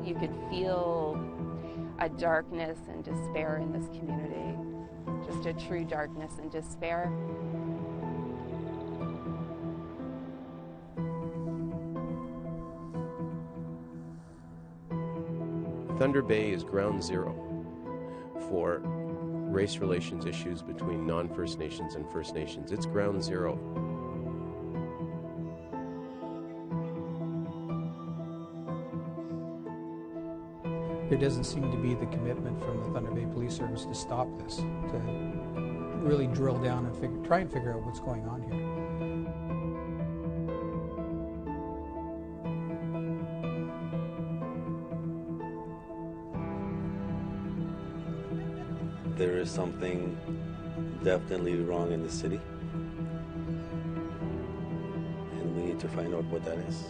You could feel a darkness and despair in this community, just a true darkness and despair. Thunder Bay is ground zero for race relations issues between non-First Nations and First Nations. It's ground zero. There doesn't seem to be the commitment from the Thunder Bay Police Service to stop this, to really drill down and try and figure out what's going on here. There is something definitely wrong in the city, and we need to find out what that is.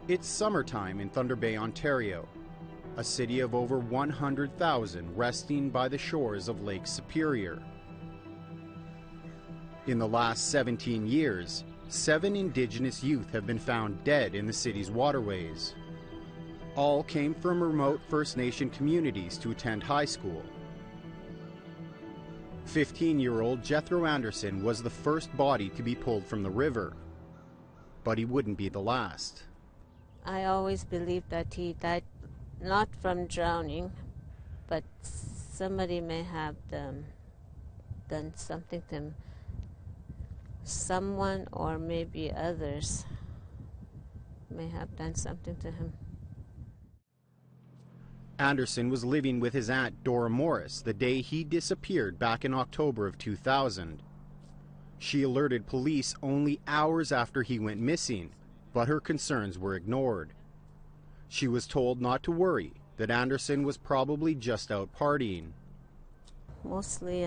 It's summertime in Thunder Bay, Ontario, a city of over 100,000 resting by the shores of Lake Superior. In the last 17 years, 7 Indigenous youth have been found dead in the city's waterways. All came from remote First Nation communities to attend high school. 15-year-old Jethro Anderson was the first body to be pulled from the river, but he wouldn't be the last. I always believed that he died not from drowning, but somebody may have done something to him. Someone or maybe others may have done something to him. Anderson was living with his aunt Dora Morris the day he disappeared back in October of 2000. She alerted police only hours after he went missing, but her concerns were ignored. She was told not to worry, that Anderson was probably just out partying. Mostly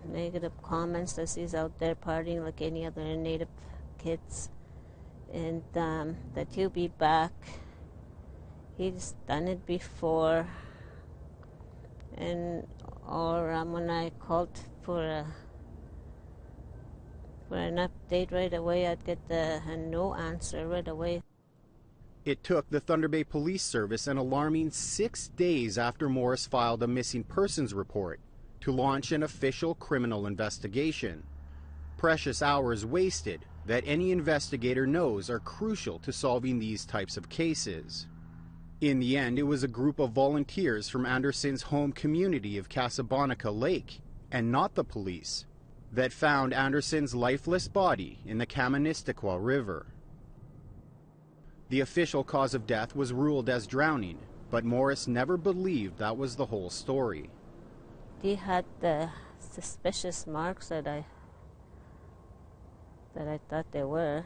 negative comments that he's out there partying like any other Native kids, and that he'll be back. He's done it before, and when I called for an update right away, I'd get a no answer right away. It took the Thunder Bay Police Service an alarming 6 days after Morris filed a missing persons report to launch an official criminal investigation. Precious hours wasted that any investigator knows are crucial to solving these types of cases. In the end, it was a group of volunteers from Anderson's home community of Casablanca Lake, and not the police, that found Anderson's lifeless body in the Kaministiquia River. The official cause of death was ruled as drowning, but Morris never believed that was the whole story. He had the suspicious marks that I thought they were.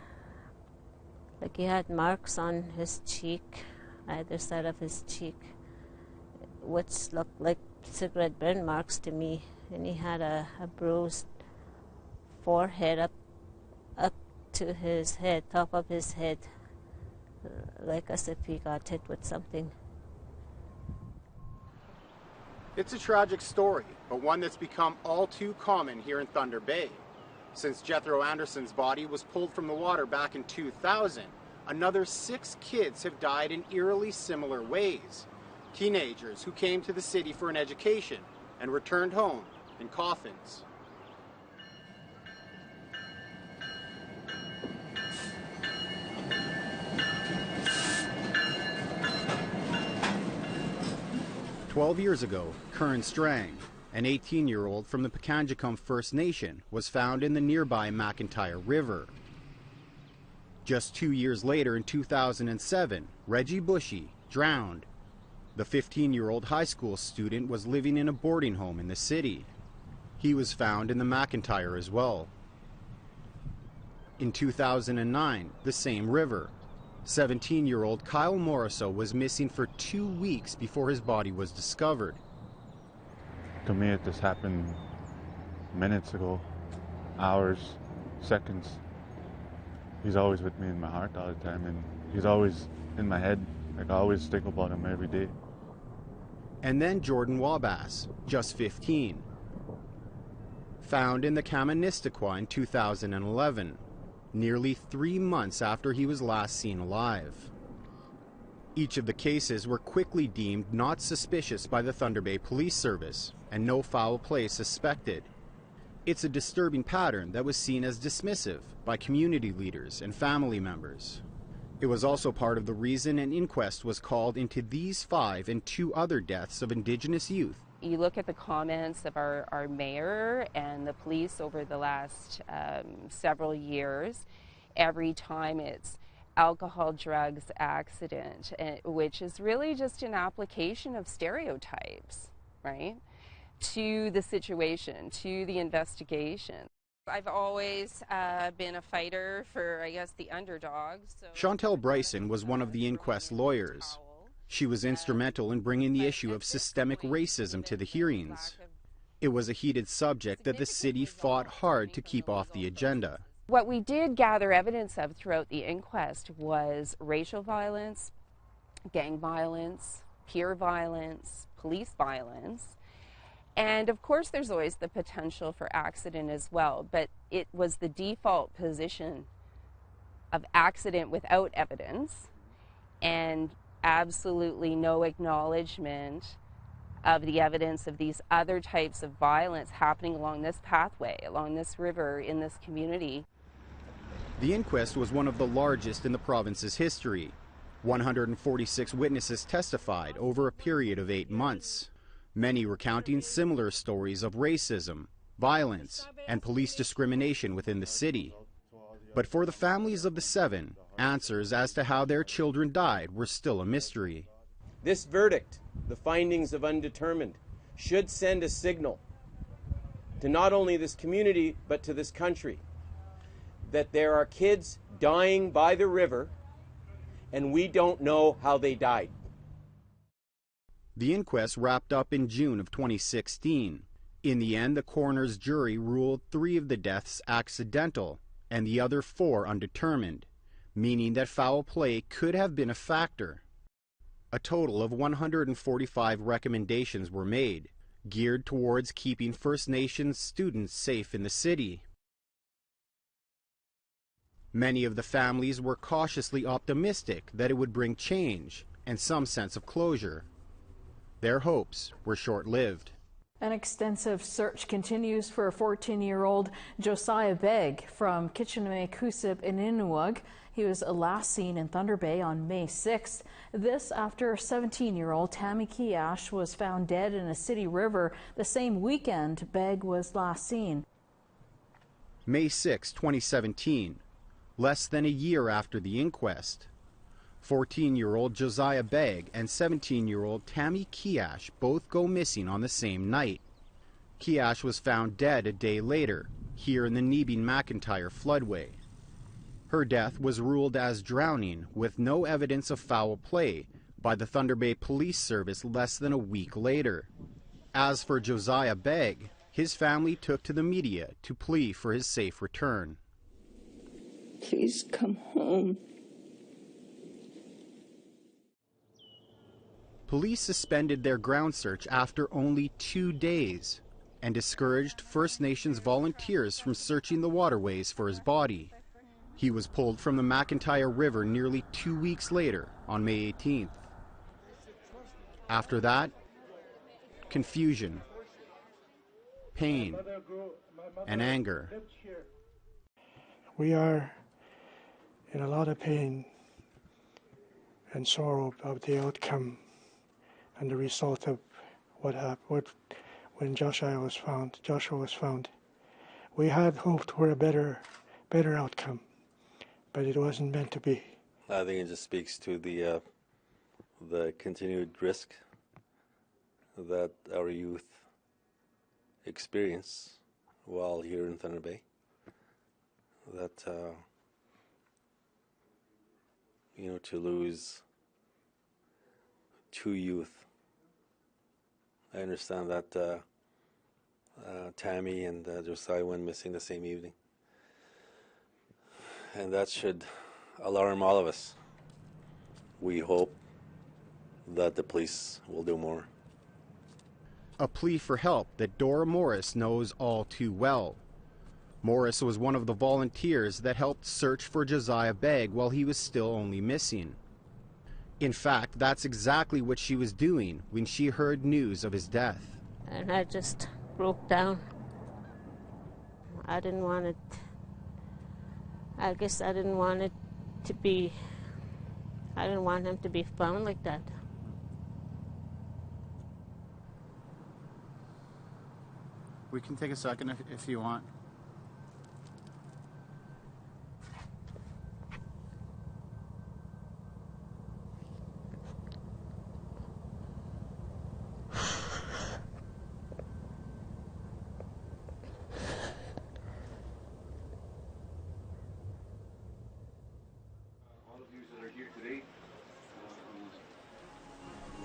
Like he had marks on his cheek, either side of his cheek, which looked like cigarette burn marks to me. And he had a bruised forehead up to his head, top of his head, like as if he got hit with something. It's a tragic story, but one that's become all too common here in Thunder Bay. Since Jethro Anderson's body was pulled from the water back in 2000, another 6 kids have died in eerily similar ways. Teenagers who came to the city for an education and returned home in coffins. "12 years ago, Curren Strang, an 18-year-old from the Pikangikum First Nation, was found in the nearby McIntyre River. Just 2 years later, in 2007, Reggie Bushy drowned. The 15-year-old high school student was living in a boarding home in the city. He was found in the McIntyre as well. In 2009, the same river. 17-year-old Kyle Morriso was missing for 2 weeks before his body was discovered. To me, it just happened minutes ago, hours, seconds. He's always with me in my heart all the time, and he's always in my head. Like, I always think about him every day. And then Jordan Wabass, just 15, found in the Kaministiquia in 2011, nearly 3 months after he was last seen alive. Each of the cases were quickly deemed not suspicious by the Thunder Bay Police Service, and no foul play suspected. It's a disturbing pattern that was seen as dismissive by community leaders and family members. It was also part of the reason an inquest was called into these 5 and 2 other deaths of Indigenous youth. You look at the comments of our mayor and the police over the last several years, every time it's alcohol, drugs, accident, which is really just an application of stereotypes, right, to the situation, to the investigation. I've always been a fighter for, I guess, the underdogs. So Chantel Bryson was one of the inquest lawyers. She was instrumental in bringing the issue of systemic racism to the hearings. It was a heated subject that the city fought hard to keep off the agenda. What we did gather evidence of throughout the inquest was racial violence, gang violence, peer violence, police violence, and of course there's always the potential for accident as well, but it was the default position of accident without evidence and absolutely no acknowledgement of the evidence of these other types of violence happening along this pathway, along this river, in this community. The inquest was one of the largest in the province's history. 146 witnesses testified over a period of 8 months, many recounting similar stories of racism, violence, and police discrimination within the city. But for the families of the 7, answers as to how their children died were still a mystery. This verdict, the findings of undetermined, should send a signal to not only this community but to this country that there are kids dying by the river and we don't know how they died. The inquest wrapped up in June of 2016. In the end, the coroner's jury ruled 3 of the deaths accidental and the other 4 undetermined, meaning that foul play could have been a factor. A total of 145 recommendations were made, geared towards keeping First Nations students safe in the city. Many of the families were cautiously optimistic that it would bring change and some sense of closure. Their hopes were short-lived. An extensive search continues for 14-year-old Josiah Begg from Kitchener-Kusip in Innuwag. He was last seen in Thunder Bay on May 6th. This after 17-year-old Tammy Kiash was found dead in a city river the same weekend Begg was last seen. May 6, 2017, less than a year after the inquest. 14-year-old Josiah Begg and 17-year-old Tammy Kiash both go missing on the same night. Kiash was found dead a day later, here in the Nebine-McIntyre floodway. Her death was ruled as drowning with no evidence of foul play by the Thunder Bay Police Service less than a week later. As for Josiah Begg, his family took to the media to plea for his safe return. Please come home. Police suspended their ground search after only 2 days and discouraged First Nations volunteers from searching the waterways for his body. He was pulled from the McIntyre River nearly 2 weeks later on May 18th. After that, confusion, pain, and anger. We are in a lot of pain and sorrow about the outcome and the result of what happened when Joshua was found. We had hoped for a better outcome, but it wasn't meant to be. I think it just speaks to the continued risk that our youth experience while here in Thunder Bay. That to lose 2 youth. I understand that Tammy and Josiah went missing the same evening, and that should alarm all of us. We hope that the police will do more a plea for help that Dora Morris knows all too well. Morris was one of the volunteers that helped search for Josiah Begg while he was still only missing. In fact, that's exactly what she was doing when she heard news of his death. And I just broke down. I didn't want it. I guess I didn't want it to be. I didn't want him to be found like that. We can take a second if you want.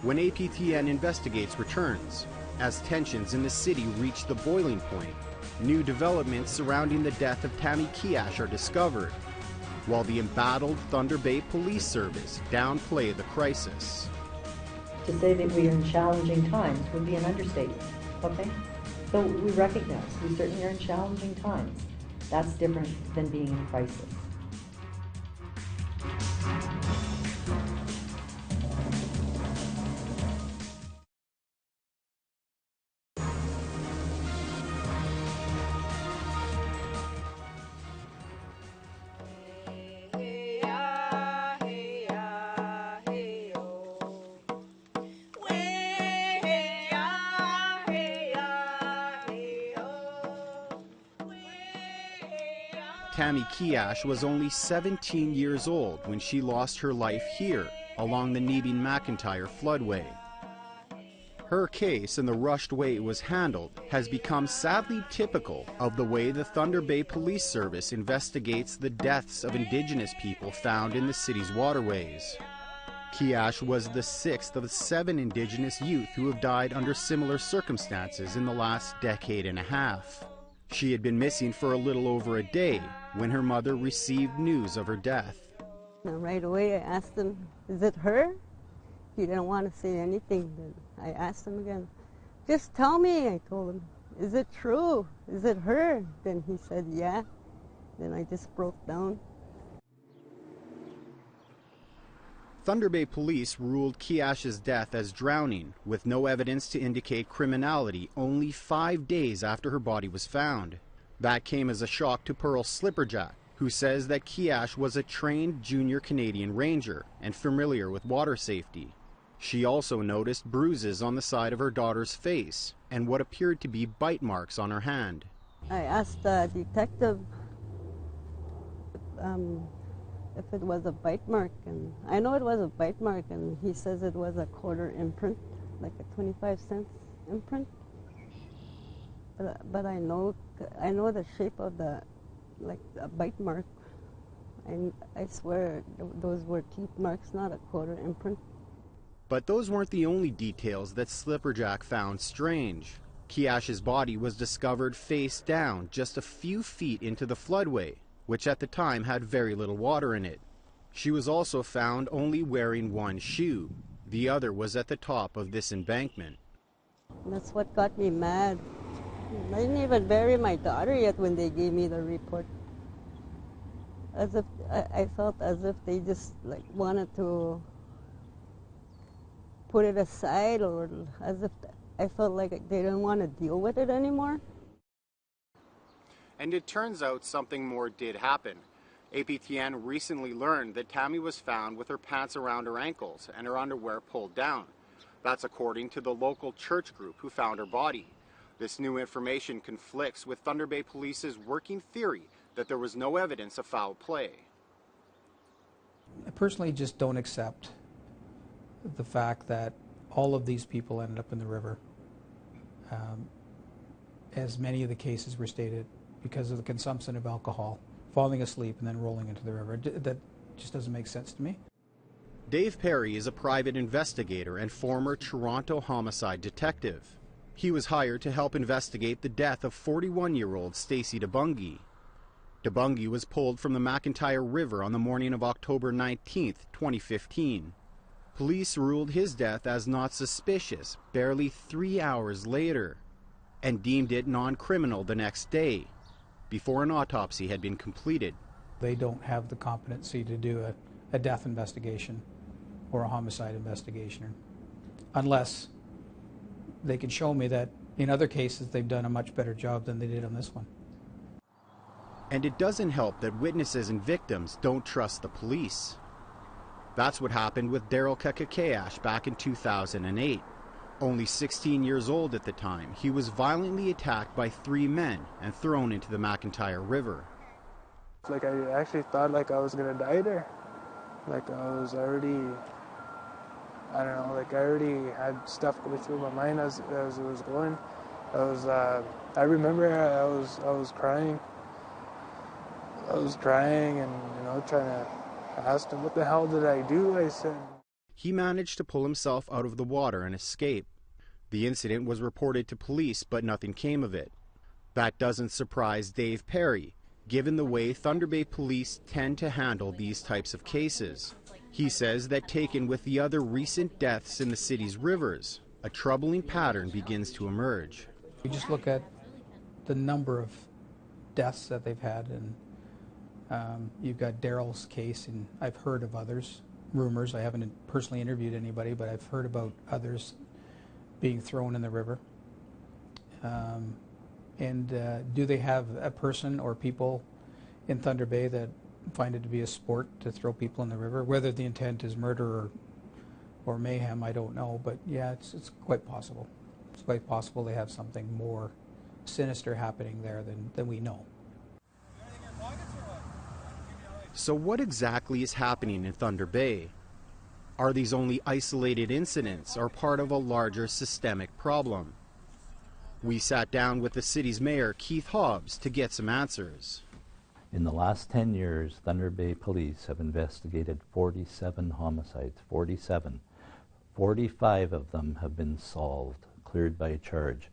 When APTN Investigates returns, as tensions in the city reach the boiling point, new developments surrounding the death of Tammy Kiash are discovered, while the embattled Thunder Bay Police Service downplay the crisis. To say that we are in challenging times would be an understatement, okay? So we recognize we certainly are in challenging times. That's different than being in crisis. Tammy Kiash was only 17 years old when she lost her life here along the Neebing-McIntyre floodway. Her case and the rushed way it was handled has become sadly typical of the way the Thunder Bay Police Service investigates the deaths of Indigenous people found in the city's waterways. Kiash was the 6th of 7 Indigenous youth who have died under similar circumstances in the last decade and a half. She had been missing for a little over a day when her mother received news of her death. Right away I asked him, is it her? He didn't want to say anything. Then I asked him again, just tell me, I told him. Is it true? Is it her? Then he said, yeah. Then I just broke down. Thunder Bay Police ruled Kiash's death as drowning, with no evidence to indicate criminality only 5 days after her body was found. That came as a shock to Pearl Slipperjack, who says that Kiash was a trained junior Canadian Ranger and familiar with water safety. She also noticed bruises on the side of her daughter's face and what appeared to be bite marks on her hand. I asked the detective if it was a bite mark, and I know it was a bite mark, and he says it was a quarter imprint, like a 25-cent imprint. But I know the shape of the, like a bite mark, and I swear those were teeth marks, not a quarter imprint. But those weren't the only details that Slipperjack found strange. Kiash's body was discovered face down just a few feet into the floodway, which at the time had very little water in it. She was also found only wearing one shoe. The other was at the top of this embankment. That's what got me mad. I didn't even bury my daughter yet when they gave me the report. As if I felt as if they just like wanted to put it aside, or as if I felt like they didn't want to deal with it anymore. And it turns out something more did happen. APTN recently learned that Tammy was found with her pants around her ankles and her underwear pulled down. That's according to the local church group who found her body. This new information conflicts with Thunder Bay Police's working theory that there was no evidence of foul play. I personally just don't accept the fact that all of these people ended up in the river, as many of the cases were stated, because of the consumption of alcohol, falling asleep and then rolling into the river. That just doesn't make sense to me. Dave Perry is a private investigator and former Toronto homicide detective. He was hired to help investigate the death of 41-year-old Stacey DeBungy. DeBungy was pulled from the McIntyre River on the morning of October 19, 2015. Police ruled his death as not suspicious barely 3 hours later and deemed it non-criminal the next day, before an autopsy had been completed. They don't have the competency to do a death investigation or a homicide investigation, unless they can show me that in other cases they've done a much better job than they did on this one. And it doesn't help that witnesses and victims don't trust the police. That's what happened with Daryl Kakakayash back in 2008. Only 16 years old at the time, he was violently attacked by 3 men and thrown into the McIntyre River. Like, I actually thought like I was gonna die there. Like, I was already, I don't know, like I already had stuff going through my mind as it was going. I remember I was crying. I was crying and, you know, trying to ask him, what the hell did I do? I said. He managed to pull himself out of the water and escape. The incident was reported to police, but nothing came of it. That doesn't surprise Dave Perry, given the way Thunder Bay police tend to handle these types of cases. He says that taken with the other recent deaths in the city's rivers, a troubling pattern begins to emerge. We just look at the number of deaths that they've had, and you've got Daryl's case, and I've heard of others, rumors. I haven't personally interviewed anybody, but I've heard about others being thrown in the river. Do they have a person or people in Thunder Bay that find it to be a sport to throw people in the river? Whether the intent is murder or mayhem, I don't know, but yeah, it's quite possible. It's quite possible they have something more sinister happening there than we know. So what exactly is happening in Thunder Bay? Are these only isolated incidents or part of a larger systemic problem? We sat down with the city's mayor, Keith Hobbs, to get some answers. In the last 10 years, Thunder Bay police have investigated 47 homicides, 47. 45 of them have been solved, cleared by charge.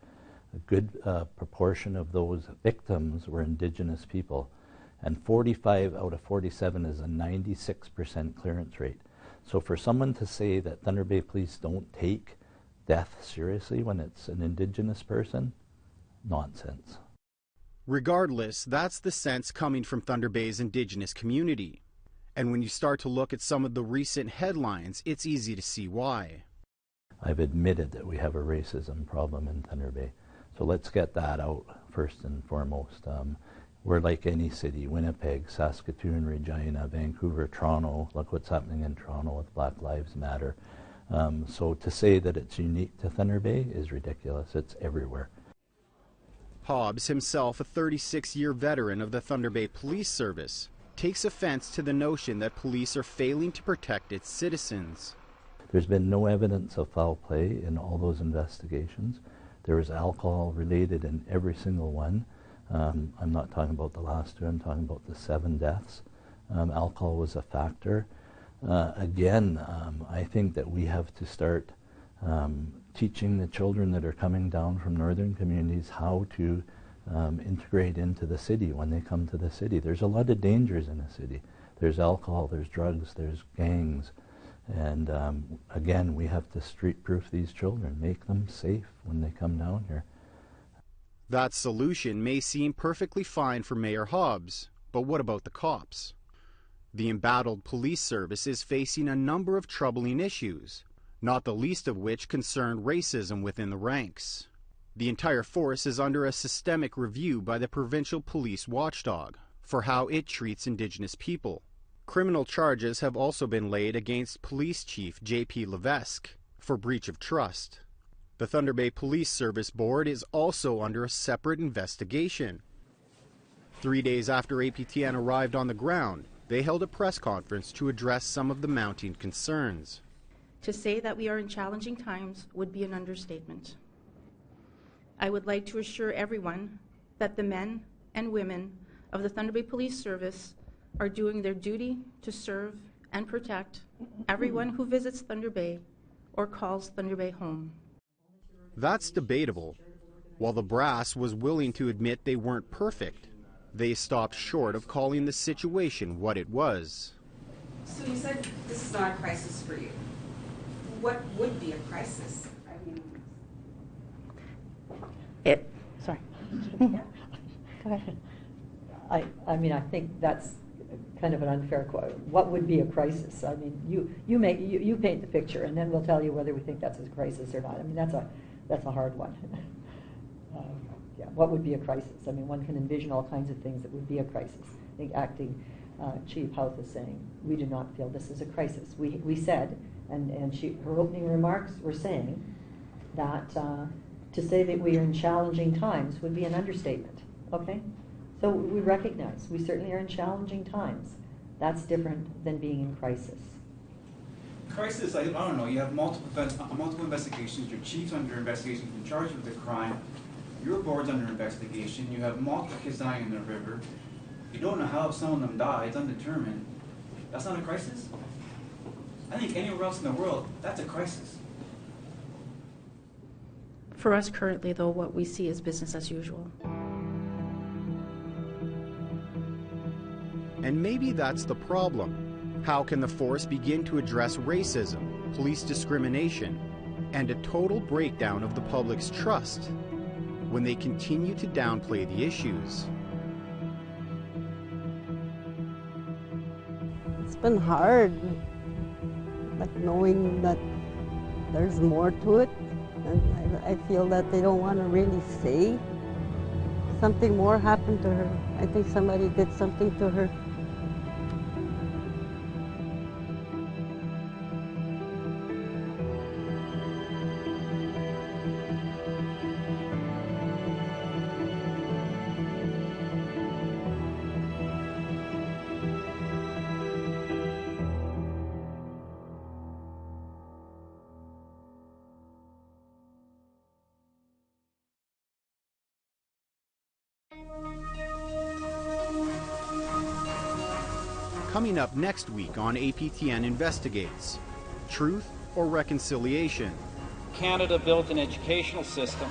A good proportion of those victims were Indigenous people, and 45 out of 47 is a 96% clearance rate. So for someone to say that Thunder Bay police don't take death seriously when it's an Indigenous person, nonsense. Regardless, that's the sense coming from Thunder Bay's Indigenous community. And when you start to look at some of the recent headlines, it's easy to see why. I've admitted that we have a racism problem in Thunder Bay. So let's get that out first and foremost. We're like any city, Winnipeg, Saskatoon, Regina, Vancouver, Toronto. Look what's happening in Toronto with Black Lives Matter. So to say that it's unique to Thunder Bay is ridiculous. It's everywhere. Hobbs, himself a 36-year veteran of the Thunder Bay Police Service, takes offense to the notion that police are failing to protect its citizens. There's been no evidence of foul play in all those investigations. There was alcohol related in every single one. I'm not talking about the last two, I'm talking about the 7 deaths. Alcohol was a factor. I think that we have to start teaching the children that are coming down from northern communities how to integrate into the city when they come to the city. There's a lot of dangers in a city. There's alcohol, there's drugs, there's gangs. And again, we have to street-proof these children, make them safe when they come down here. That solution may seem perfectly fine for Mayor Hobbs, but what about the cops? The embattled police service is facing a number of troubling issues, not the least of which concern racism within the ranks. The entire force is under a systemic review by the provincial police watchdog for how it treats Indigenous people. Criminal charges have also been laid against Police Chief J.P. Levesque for breach of trust. The Thunder Bay Police Service Board is also under a separate investigation. 3 days after APTN arrived on the ground, they held a press conference to address some of the mounting concerns. To say that we are in challenging times would be an understatement. I would like to assure everyone that the men and women of the Thunder Bay Police Service are doing their duty to serve and protect everyone who visits Thunder Bay or calls Thunder Bay home. That's debatable. While the brass was willing to admit they weren't perfect, they stopped short of calling the situation what it was. So you said this is not a crisis for you. what would be a crisis? I mean, Sorry. Go ahead. I mean, I think that's kind of an unfair quote. What would be a crisis? I mean, you paint the picture, and then we'll tell you whether we think that's a crisis or not. I mean, that's a hard one. Yeah, what would be a crisis? I mean, one can envision all kinds of things that would be a crisis. I think acting Chief House is saying, we do not feel this is a crisis. We said, and her opening remarks were saying that to say that we are in challenging times would be an understatement, okay? So we recognize we certainly are in challenging times. That's different than being in crisis. Crisis, I don't know, you have multiple investigations, your chief's under investigation, in charge of the crime, your board's under investigation, you have multiple kids dying in the river, you don't know how some of them died, it's undetermined. That's not a crisis? I think anywhere else in the world, that's a crisis. For us currently, though, what we see is business as usual. And maybe that's the problem. How can the force begin to address racism, police discrimination, and a total breakdown of the public's trust when they continue to downplay the issues? It's been hard, like knowing that there's more to it, and I feel that they don't want to really say something more happened to her. I think somebody did something to her. Coming up next week on APTN Investigates, truth or reconciliation? Canada built an educational system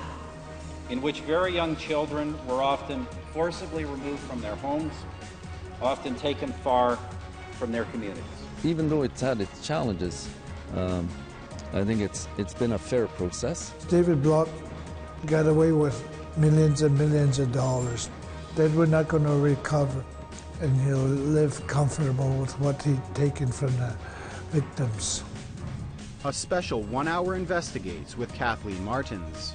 in which very young children were often forcibly removed from their homes, often taken far from their communities. Even though it's had its challenges, I think it's been a fair process. David Block got away with millions and millions of dollars that we're not going to recover, and he'll live comfortable with what he'd taken from the victims. A special 1-hour Investigates with Kathleen Martins.